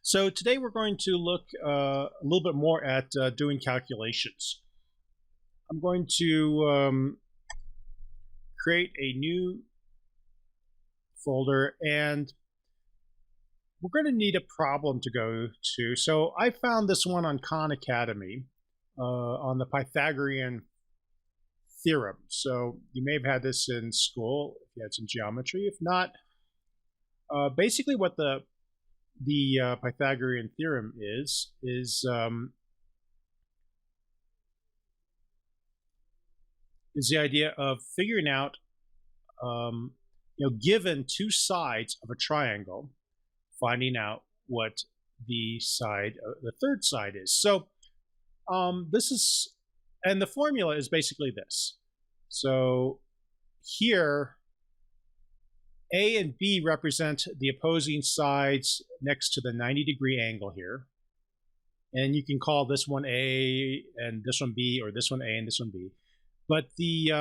So today we're going to look a little bit more at doing calculations. I'm going to create a new folder, and we're going to need a problem to go to. So I found this one on Khan Academy on the Pythagorean theorem. So you may have had this in school if you had some geometry. If not, basically what the Pythagorean theorem is the idea of figuring out, given two sides of a triangle, finding out what the third side is. So this is, and the formula is basically this. So here, A and B represent the opposing sides next to the 90-degree angle here. And you can call this one A and this one B, or this one A and this one B. But the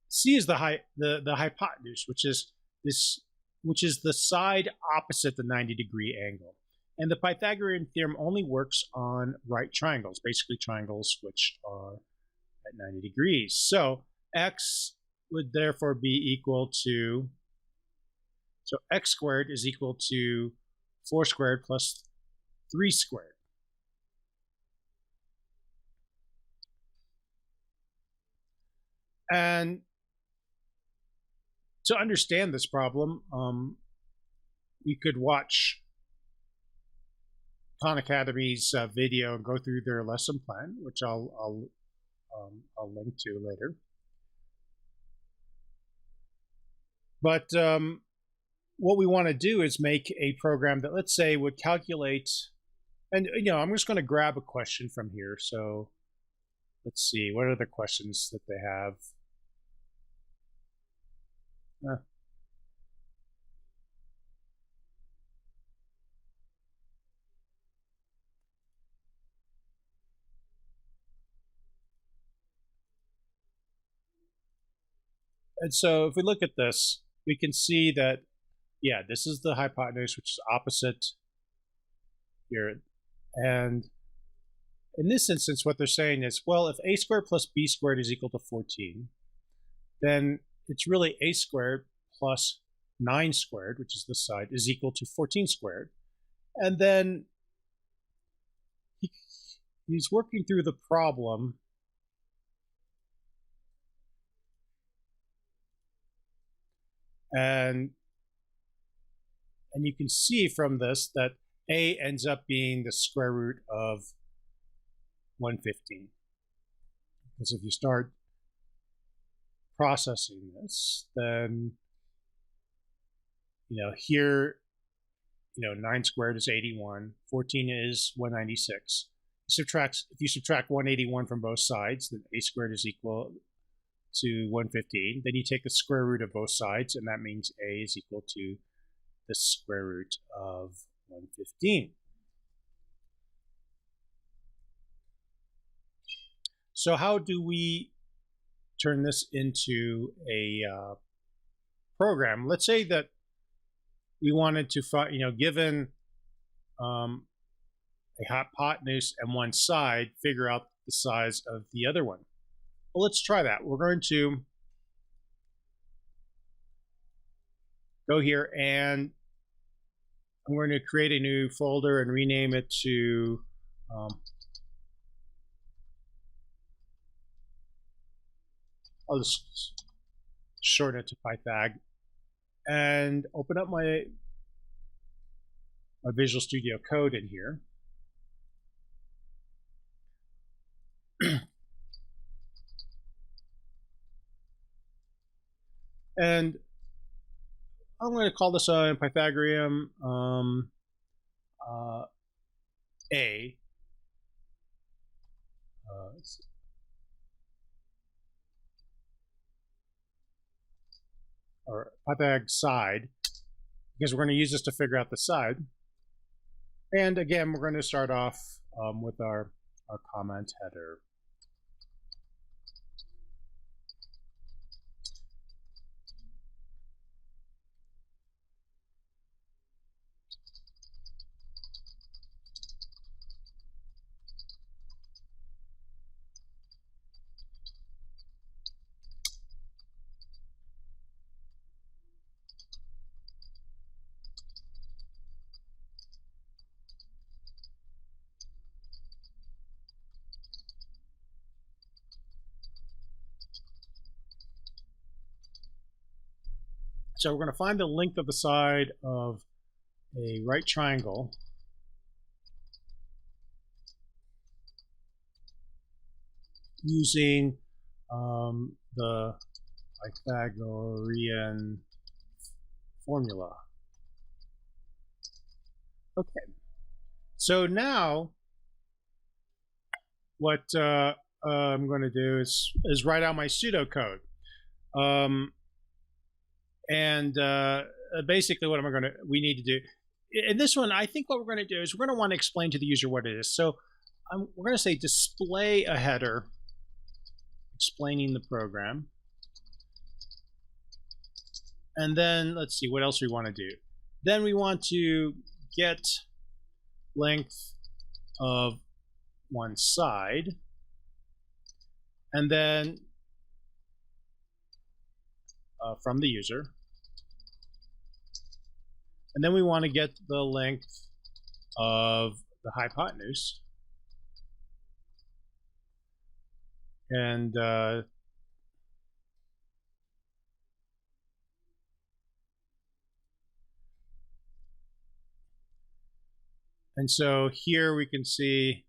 C is the hypotenuse, which is the side opposite the 90-degree angle. And the Pythagorean theorem only works on right triangles, basically triangles which are at 90 degrees. So x would therefore be equal to, so x squared is equal to 4 squared plus 3 squared. And to understand this problem, we could watch Khan Academy's video and go through their lesson plan, which I'll link to later. But what we want to do is make a program that, let's say, would calculate, and I'm just going to grab a question from here. So let's see, what are the questions that they have? And so if we look at this, we can see that, yeah, this is the hypotenuse, which is opposite here. And in this instance, what they're saying is, well, if a squared plus b squared is equal to 14, then it's really a squared plus 9 squared, which is this side, is equal to 14 squared. And then he's working through the problem. And you can see from this that a ends up being the square root of 115. Because if you start processing this, then here 9 squared is 81, 14 is 196. If you subtract 181 from both sides, then a squared is equal to 115. Then you take the square root of both sides, and that means a is equal to the square root of 115. So how do we turn this into a program? Let's say that we wanted to find, given a hypotenuse and one side, figure out the size of the other one. Well, let's try that. We're going to go here, and I'm going to create a new folder and rename it to I'll just shorten it to Pythag, and open up my Visual Studio Code in here. And I'm going to call this in Pythagorean A. Or Pythag side, because we're going to use this to figure out the side. And again, we're going to start off with our comment header. So we're going to find the length of the side of a right triangle using the Pythagorean formula. Okay, so now what I'm going to do is write out my pseudocode. And basically what we need to do in this one, I think what we're going to do is we're going to want to explain to the user what it is. So we're going to say display a header explaining the program. And then let's see what else we want to do. Then we want to get length of one side. And then from the user. And then we want to get the length of the hypotenuse. And so here we can see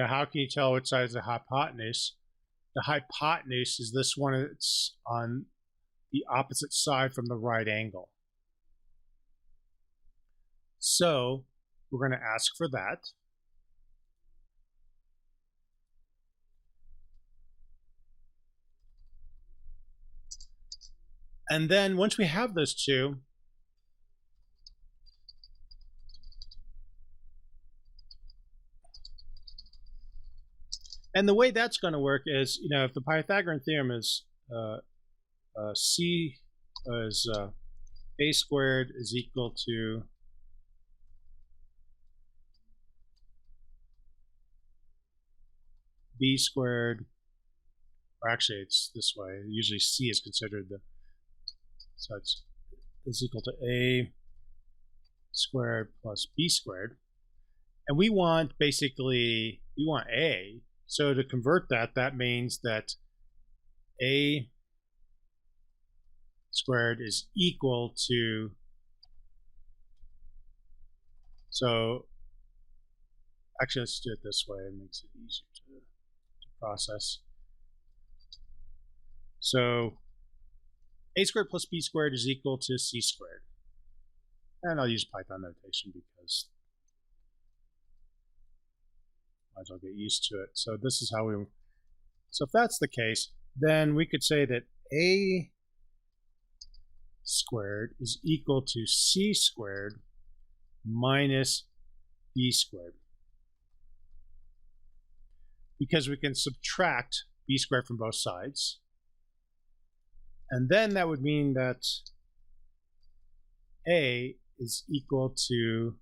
how can you tell which side is the hypotenuse? The hypotenuse is this one that's on the opposite side from the right angle. So we're going to ask for that. And then once we have those two, and the way that's going to work is, if the Pythagorean theorem is C is A squared is equal to B squared, or actually it's this way. Usually C is considered so it's is equal to A squared plus B squared. And we want A. So to convert that, that means that A squared is equal to, so actually let's do it this way. It makes it easier to process. So A squared plus B squared is equal to C squared. And I'll use Python notation because might as well get used to it. So this is how so if that's the case, then we could say that A squared is equal to C squared minus B squared. Because we can subtract B squared from both sides. And then that would mean that A is equal to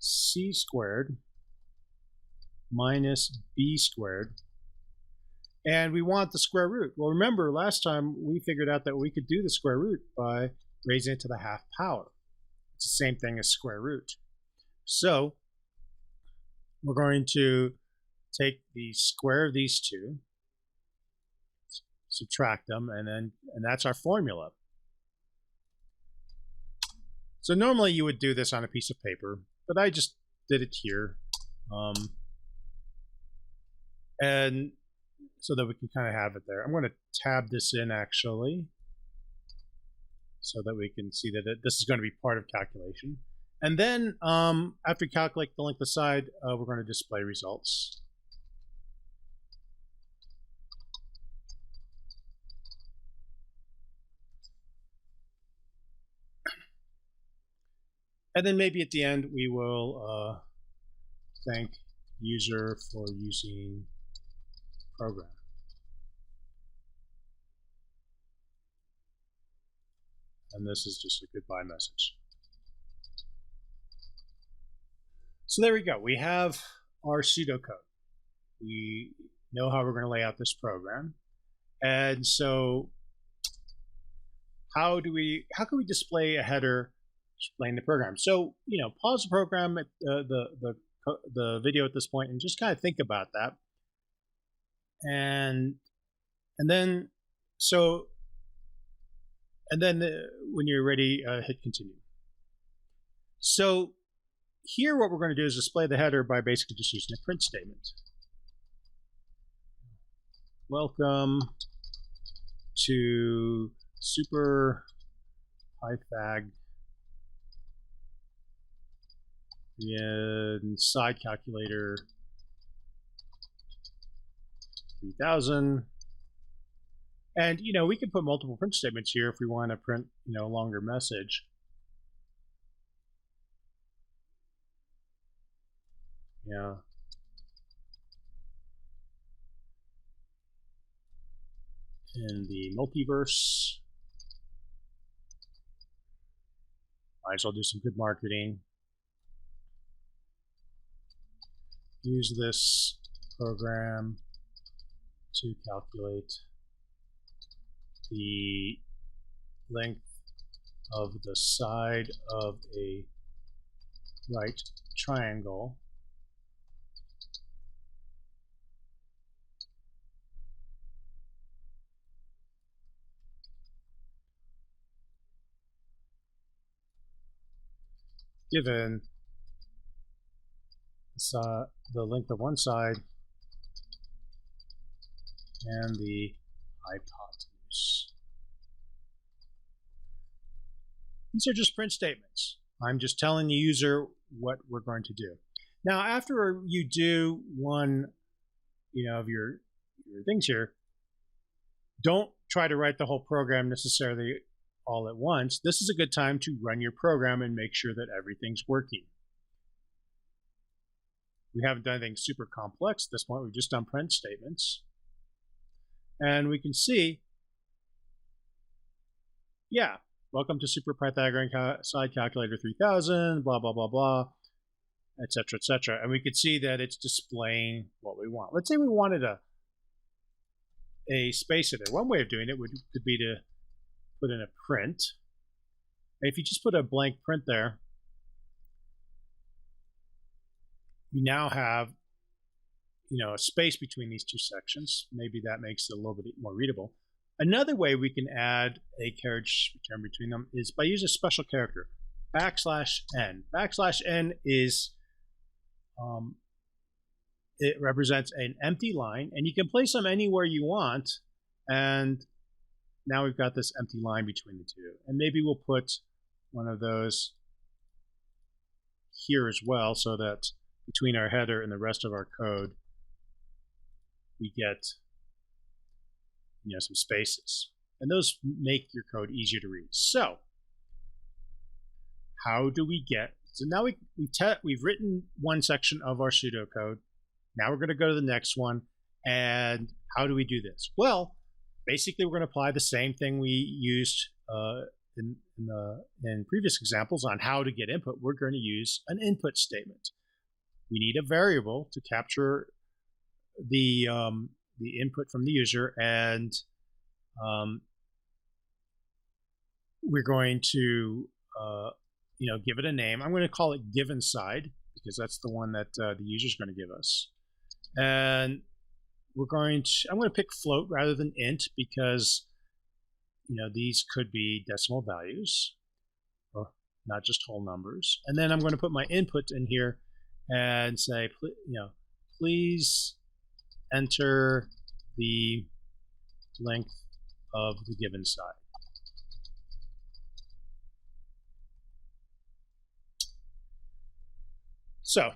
C squared minus B squared. And we want the square root. Well, remember last time we figured out that we could do the square root by raising it to the half power. It's the same thing as square root. So we're going to take the square of these two, subtract them, and that's our formula. So normally you would do this on a piece of paper, but I just did it here. And so that we can kind of have it there. I'm going to tab this in actually so that we can see that this is going to be part of calculation. And then after you calculate the length of the side, we're going to display results. And then maybe at the end we will thank user for using program. And this is just a goodbye message. So there we go. We have our pseudocode. We know how we're going to lay out this program. And so how can we display a header displaying the program? So, pause the program at the video at this point and just kind of think about that. And then when you're ready, hit continue. So here what we're going to do is display the header by basically just using a print statement. Welcome to Super Pythag in Side Calculator 3000. And we can put multiple print statements here if we want to print a longer message. Yeah. In the multiverse. Might as well do some good marketing. Use this program to calculate the length of the side of a right triangle given the length of one side and the hypotenuse. These are just print statements. I'm just telling the user what we're going to do. Now, after you do one, of your things here, don't try to write the whole program necessarily all at once. This is a good time to run your program and make sure that everything's working. We haven't done anything super complex at this point. We've just done print statements. And we can see, yeah, welcome to Super Pythagorean Side Calculator 3000, blah, blah, blah, blah, etc., etc. And we can see that it's displaying what we want. Let's say we wanted a spacer there. One way of doing it could be to put in a print. And if you just put a blank print there, we now have a space between these two sections. Maybe that makes it a little bit more readable. Another way we can add a carriage return between them is by using a special character, \n. \n is it represents an empty line, and you can place them anywhere you want. And now we've got this empty line between the two. And maybe we'll put one of those here as well, so that between our header and the rest of our code, we get some spaces. And those make your code easier to read. So how do we get, so now we've written one section of our pseudocode. Now we're going to go to the next one. And how do we do this? Well, basically we're going to apply the same thing we used in previous examples on how to get input. We're going to use an input statement. We need a variable to capture the input from the user, and we're going to give it a name. I'm going to call it given side because that's the one that the user is going to give us. And I'm going to pick float rather than int because these could be decimal values or not just whole numbers. And then I'm going to put my input in here and say, please enter the length of the given side. So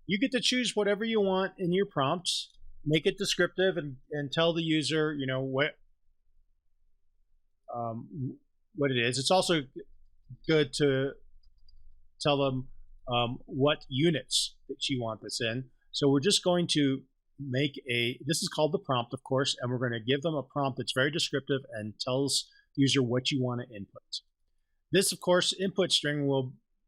you get to choose whatever you want in your prompt, make it descriptive, and tell the user, what it is. It's also good to tell them what units that you want this in. So we're just going to make this is called the prompt, of course, and we're going to give them a prompt that's very descriptive and tells the user what you want to input. This, of course, input string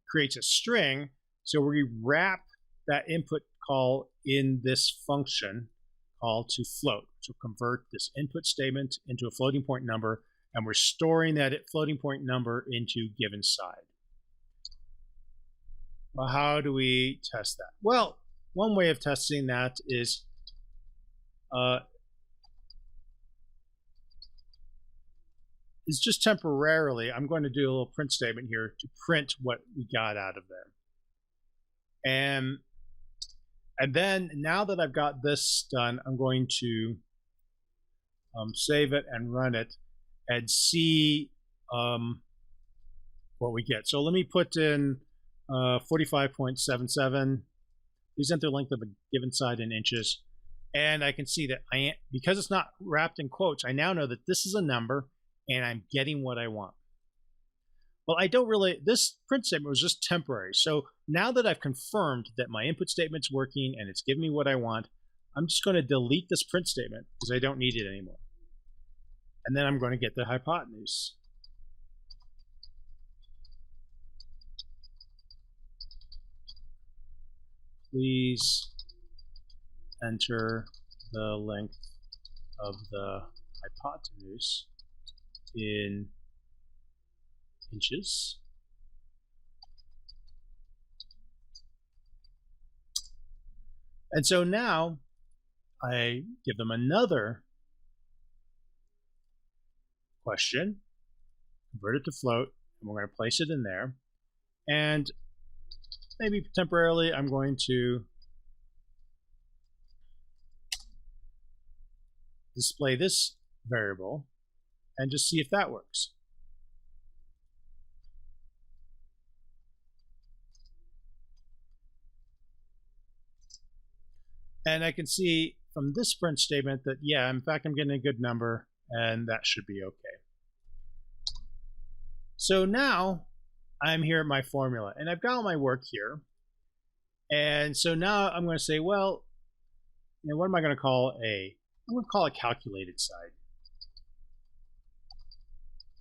creates a string, so we wrap that input call in this function call to float. So convert this input statement into a floating point number, and we're storing that floating point number into given side. Well, how do we test that? Well, one way of testing that is just temporarily, I'm going to do a little print statement here to print what we got out of there. And then now that I've got this done, I'm going to save it and run it and see what we get. So let me put in 45.77. Please enter length of a given side in inches. And I can see that because it's not wrapped in quotes, I now know that this is a number and I'm getting what I want. Well, this print statement was just temporary. So now that I've confirmed that my input statement's working and it's giving me what I want, I'm just going to delete this print statement because I don't need it anymore. And then I'm going to get the hypotenuse. Please enter the length of the hypotenuse in inches. And so now I give them another question, convert it to float, and we're going to place it in there. And maybe temporarily I'm going to display this variable and just see if that works. And I can see from this print statement that, yeah, in fact, I'm getting a good number, and that should be okay. So now I'm here at my formula, and I've got all my work here. And so now I'm going to say, well, what am I going to call I'm going to call a calculated side.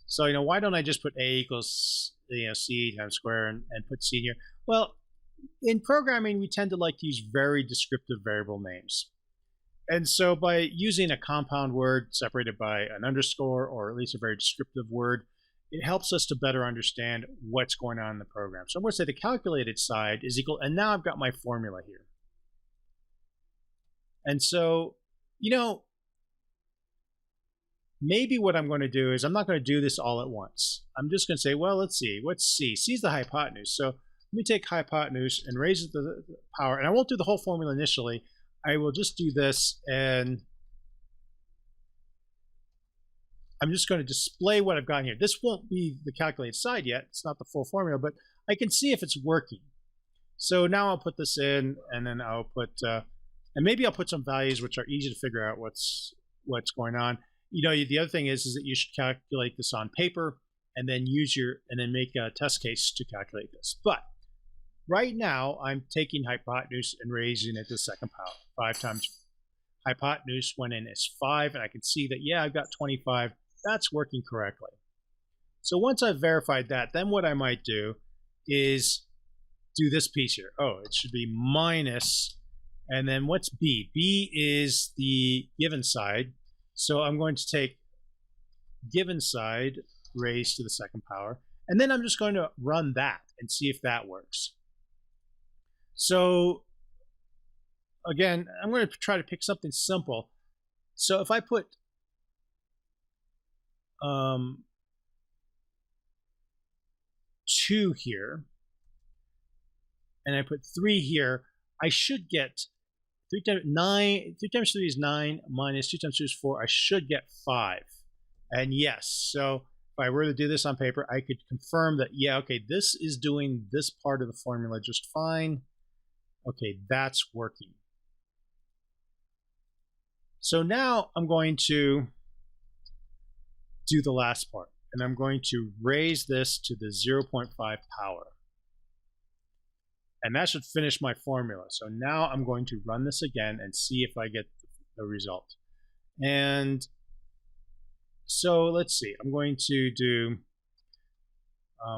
So, why don't I just put A equals, C times square and put C here? Well, in programming, we tend to like to use very descriptive variable names. And so by using a compound word separated by an underscore, or at least a very descriptive word, it helps us to better understand what's going on in the program. So I'm going to say the calculated side is equal, and now I've got my formula here. And so, maybe what I'm going to do is I'm not going to do this all at once. I'm just going to say, well, let's see. What's C? C is the hypotenuse. So let me take hypotenuse and raise it to the power. And I won't do the whole formula initially. I will just do this, and I'm just going to display what I've got here. This won't be the calculated side yet. It's not the full formula, but I can see if it's working. So now I'll put this in, and then I'll put, and maybe I'll put some values which are easy to figure out what's going on. The other thing is that you should calculate this on paper, and then make a test case to calculate this. But right now, I'm taking hypotenuse and raising it to the second power. 5 times hypotenuse went in as 5, and I can see that, yeah, I've got 25. That's working correctly. So once I've verified that, then what I might do is do this piece here. Oh, it should be minus, and then what's B? B is the given side. So I'm going to take given side raised to the second power, and then I'm just going to run that and see if that works. So again, I'm going to try to pick something simple. So if I put 2 here, and I put 3 here, I should get 3 times 9. 3 times 3 is 9, minus 2 times 2 is 4. I should get 5. And yes, so if I were to do this on paper, I could confirm that, yeah, okay, this is doing this part of the formula just fine. Okay, that's working. So now I'm going to do the last part, and I'm going to raise this to the 0.5 power. And that should finish my formula. So now I'm going to run this again and see if I get the result. And so let's see. I'm going to do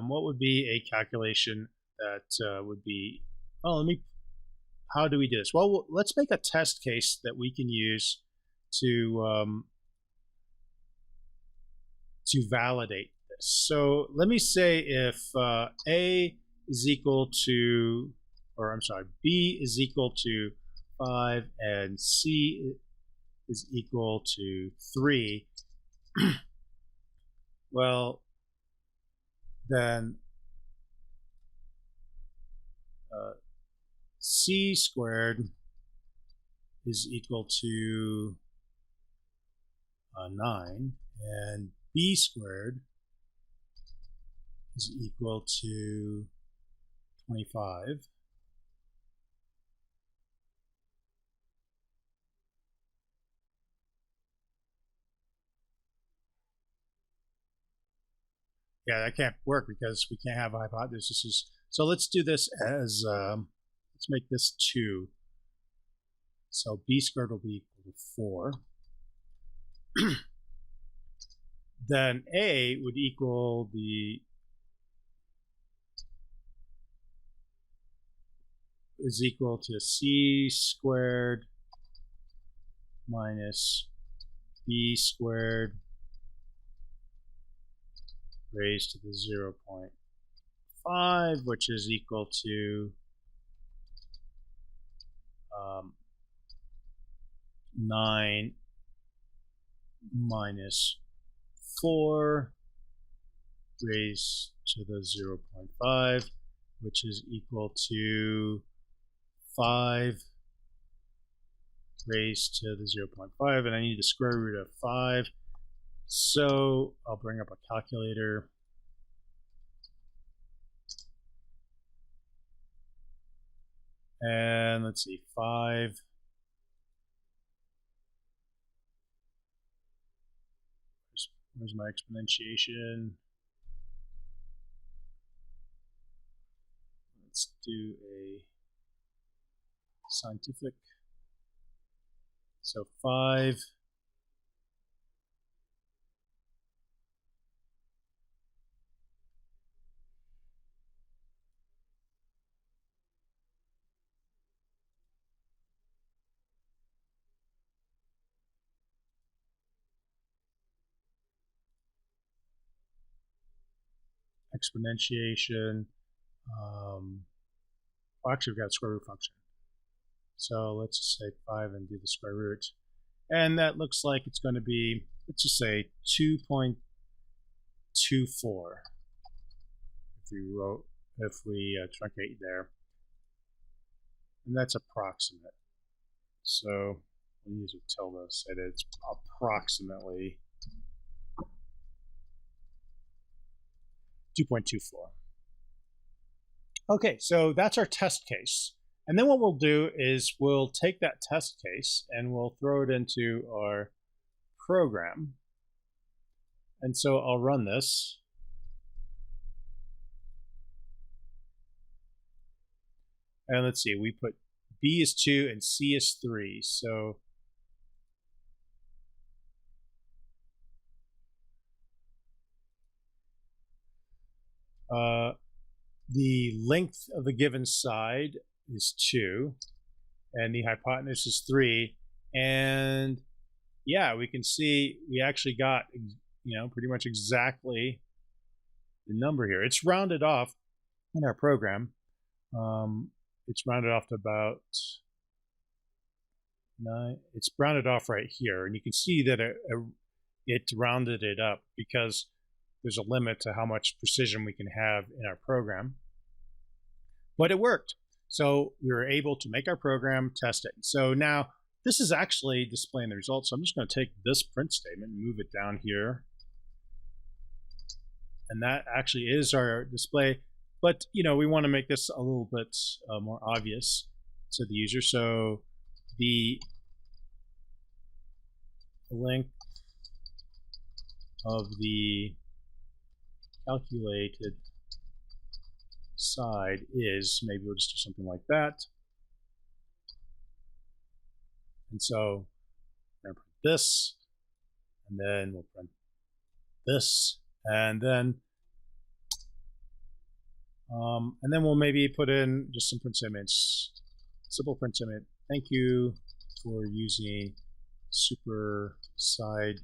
what would be a calculation that would be, oh, let me how do we do this? Well, let's make a test case that we can use to validate this. So let me say if A is equal to, or I'm sorry, B is equal to 5 and C is equal to 3, well, then C squared is equal to 9, and B squared is equal to 25. Yeah, that can't work because we can't have a hypothesis. So let's do this as, let's make this 2. So B squared will be equal to 4. Then A would equal is equal to C squared minus B squared raised to the 0.5, which is equal to 9 minus 4 raised to the 0.5, which is equal to 5 raised to the 0.5, and I need the square root of 5. So I'll bring up a calculator. And let's see, 5 where's my exponentiation? Let's do a scientific. So 5 exponentiation. Well, actually, we've got a square root function. So let's just say 5 and do the square root. And that looks like it's going to be, let's just say 2.24 if we truncate there. And that's approximate. So we'll use a tilde, say that it's approximately 2.24. Okay, so that's our test case. And then what we'll do is we'll take that test case and we'll throw it into our program. And so I'll run this. And let's see, we put B is 2 and C is 3. So the length of the given side is 2, and the hypotenuse is 3. And yeah, we can see we actually got, pretty much exactly the number here. It's rounded off in our program. It's rounded off to about 9. It's rounded off right here, and you can see that it rounded it up because there's a limit to how much precision we can have in our program. But it worked. So we were able to make our program, test it. So now this is actually displaying the results. So I'm just going to take this print statement and move it down here. And that actually is our display. But, we want to make this a little bit more obvious to the user. So the length of the calculated side is, maybe we'll just do something like that. And so we're going to print this, and then we'll print this, and then we'll maybe put in just some print statements simple print statement. Thank you for using Super Side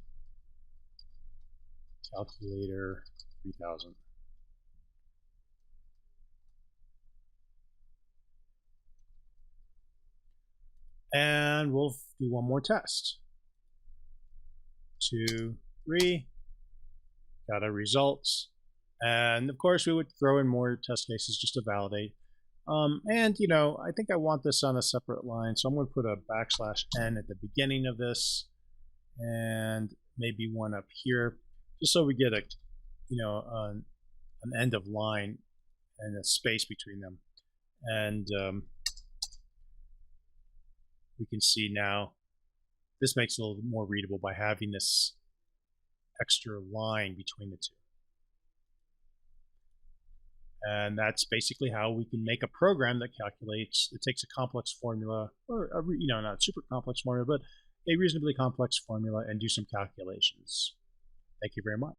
Calculator 3000. And we'll do one more test. 2, 3, got our results. And of course, we would throw in more test cases just to validate. And I think I want this on a separate line, so I'm going to put a \n at the beginning of this, and maybe one up here, just so we get an end of line and a space between them. And we can see now this makes it a little bit more readable by having this extra line between the two. And that's basically how we can make a program that calculates, it takes a complex formula, or not super complex formula, but a reasonably complex formula, and do some calculations. Thank you very much.